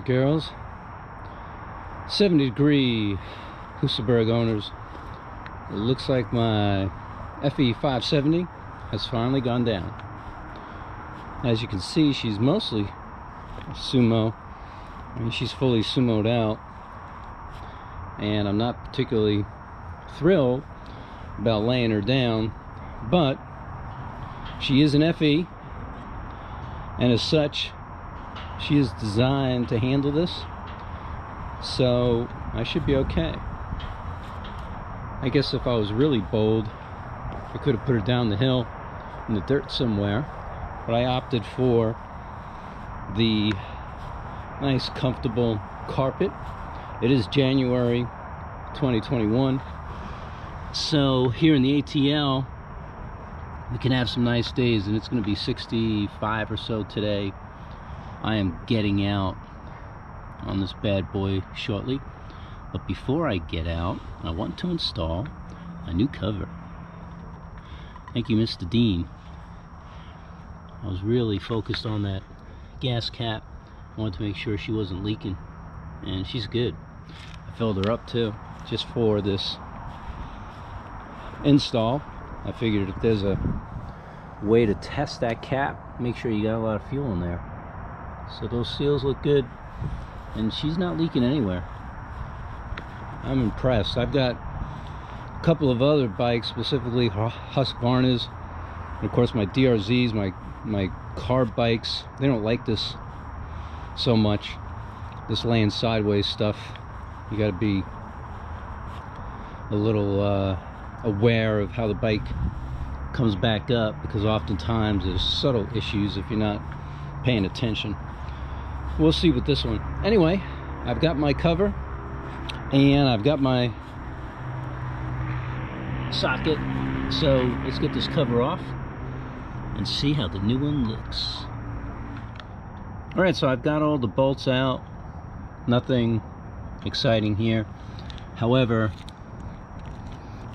guys, girls. 70-degree Husaberg owners. It looks like my FE570 has finally gone down. As you can see, she's mostly sumo. I mean, she's fully sumoed out, and I'm not particularly thrilled about laying her down, but she is an FE, and as such, she is designed to handle this, so I should be okay. I guess if I was really bold, I could have put her down the hill in the dirt somewhere, but I opted for the nice comfortable carpet. It is January 2021, so here in the ATL we can have some nice days, and it's going to be 65 or so today. I am getting out on this bad boy shortly, but before I get out, I want to install a new cover. Thank you, Mr. Dean. I was really focused on that gas cap. I wanted to make sure she wasn't leaking, and she's good. I filled her up too, just for this install. I figured if there's a way to test that cap, make sure you got a lot of fuel in there. So those seals look good, and she's not leaking anywhere. I'm impressed. I've got a couple of other bikes, specifically Husqvarna's, and of course my DRZs, my carb bikes. They don't like this so much, this laying sideways stuff. You got to be a little aware of how the bike comes back up, because oftentimes there's subtle issues if you're not paying attention. We'll see with this one. Anyway, I've got my cover and I've got my socket, so let's get this cover off and see how the new one looks. Alright, so I've got all the bolts out. Nothing exciting here. However,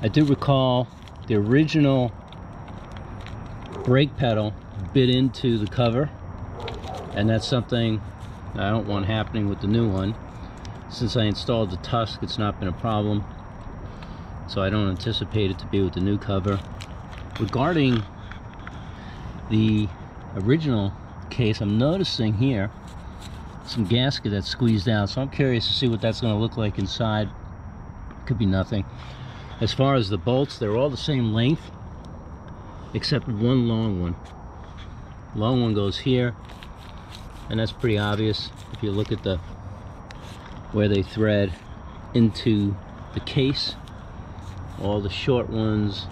I do recall the original brake pedal bit into the cover, and that's something I don't want happening with the new one. Since I installed the Tusk, it's not been a problem, so I don't anticipate it to be with the new cover. Regarding the original case, I'm noticing here some gasket that's squeezed out, so I'm curious to see what that's going to look like inside. Could be nothing. As far as the bolts, they're all the same length except one long one. Long one goes here, and that's pretty obvious if you look at the where they thread into the case. All the short ones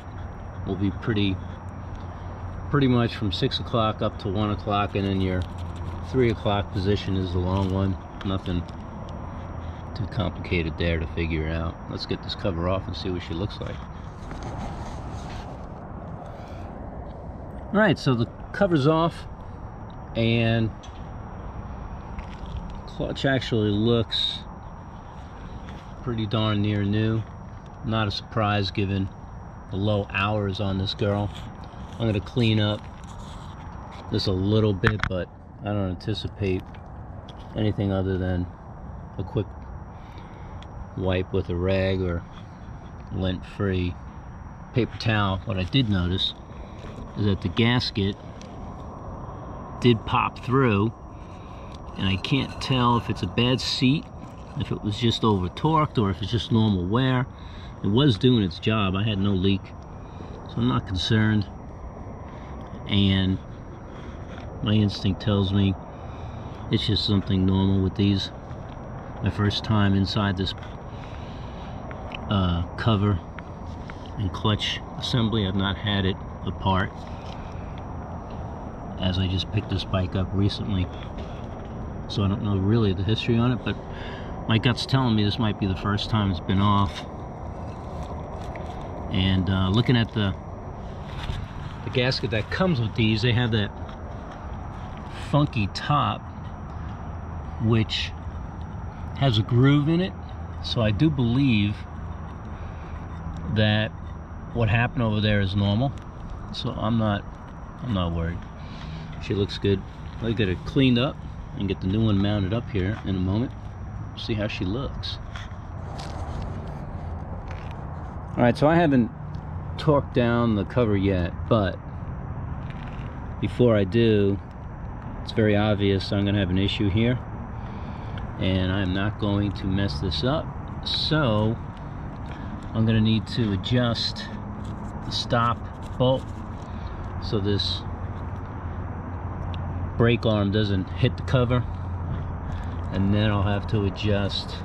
will be pretty much from 6 o'clock up to 1 o'clock, and then your 3 o'clock position is the long one. Nothing too complicated there to figure out. Let's get this cover off and see what she looks like. Alright, so the cover's off, and clutch actually looks pretty darn near new. Not a surprise given the low hours on this girl. I'm going to clean up this a little bit, but I don't anticipate anything other than a quick wipe with a rag or lint-free paper towel. What I did notice is that the gasket did pop through, and I can't tell if it's a bad seat, if it was just over torqued, or if it's just normal wear. It was doing its job. I had no leak, so I'm not concerned, and my instinct tells me it's just something normal with these. My first time inside this cover and clutch assembly. I've not had it apart, as I just picked this bike up recently, so I don't know really the history on it, but my gut's telling me this might be the first time it's been off. And looking at the gasket that comes with these, they have that funky top which has a groove in it, so I do believe that what happened over there is normal, so I'm not worried. She looks good. I get it cleaned up, and get the new one mounted up here in a moment. See how she looks. Alright, so I haven't torqued down the cover yet, but before I do, it's very obvious I'm going to have an issue here, and I'm not going to mess this up. So I'm going to need to adjust the stop bolt so this brake arm doesn't hit the cover, and then I'll have to adjust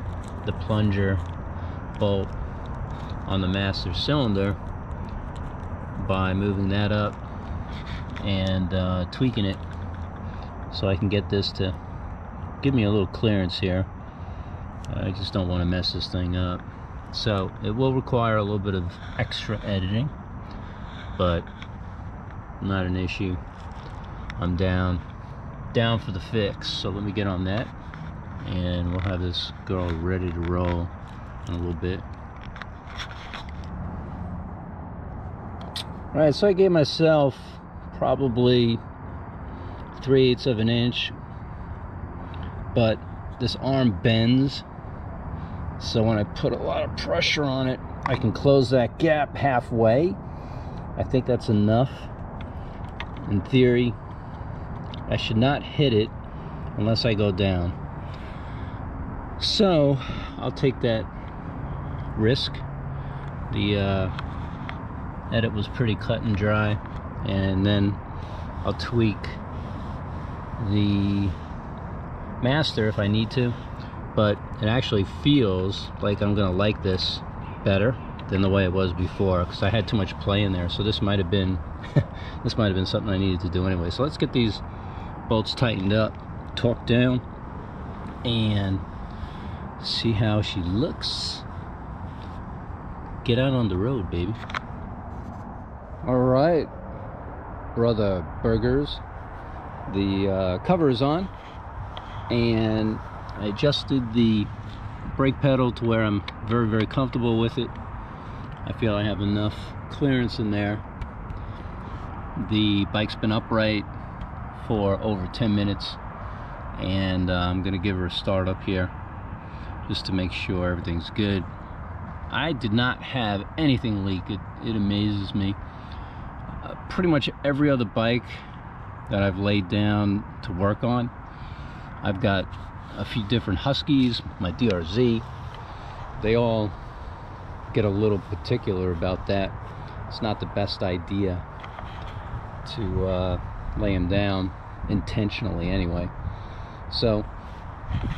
the plunger bolt on the master cylinder by moving that up and tweaking it so I can get this to give me a little clearance here. I just don't want to mess this thing up. So it will require a little bit of extra editing, but not an issue. I'm down for the fix. So let me get on that, and we'll have this girl ready to roll in a little bit. Alright, so I gave myself probably 3/8 of an inch, but this arm bends, so when I put a lot of pressure on it, I can close that gap halfway. I think that's enough. In theory, I should not hit it unless I go down. So I'll take that risk. The edit was pretty cut and dry, and then I'll tweak the master if I need to, but it actually feels like I'm gonna like this better than the way it was before, because I had too much play in there. So this might have been this might have been something I needed to do anyway. So let's get these bolts tightened up, torqued down, and see how she looks. Get out on the road, baby. Alright, brother burgers, the cover is on, and I adjusted the brake pedal to where I'm very comfortable with it. I feel I have enough clearance in there. The bike's been upright for over 10 minutes, and I'm gonna give her a start up here just to make sure everything's good. I did not have anything leak. It amazes me. Pretty much every other bike that I've laid down to work on, I've got a few different Huskies, my DRZ, they all get a little particular about that. It's not the best idea to lay them down intentionally anyway. So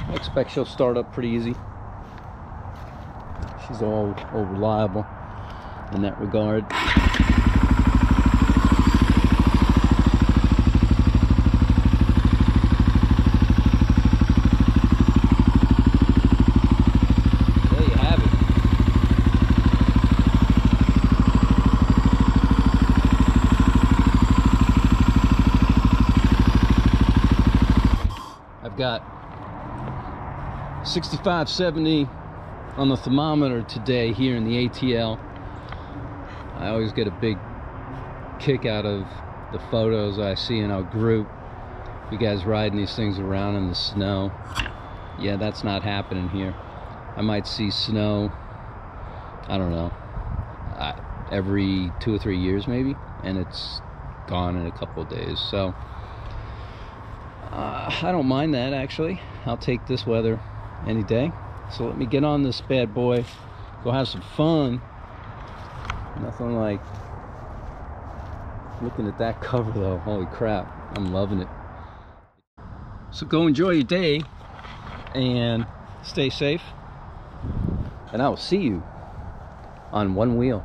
I expect she'll start up pretty easy. She's all reliable in that regard. Got 6570 on the thermometer today here in the ATL. I always get a big kick out of the photos I see in our group. You guys riding these things around in the snow. Yeah, that's not happening here. I might see snow, I don't know, every 2 or 3 years maybe, and it's gone in a couple of days. So I don't mind that, actually. I'll take this weather any day. So let me get on this bad boy, go have some fun. Nothing like looking at that cover though. Holy crap, I'm loving it. So go enjoy your day and stay safe, and I will see you on One Wheel.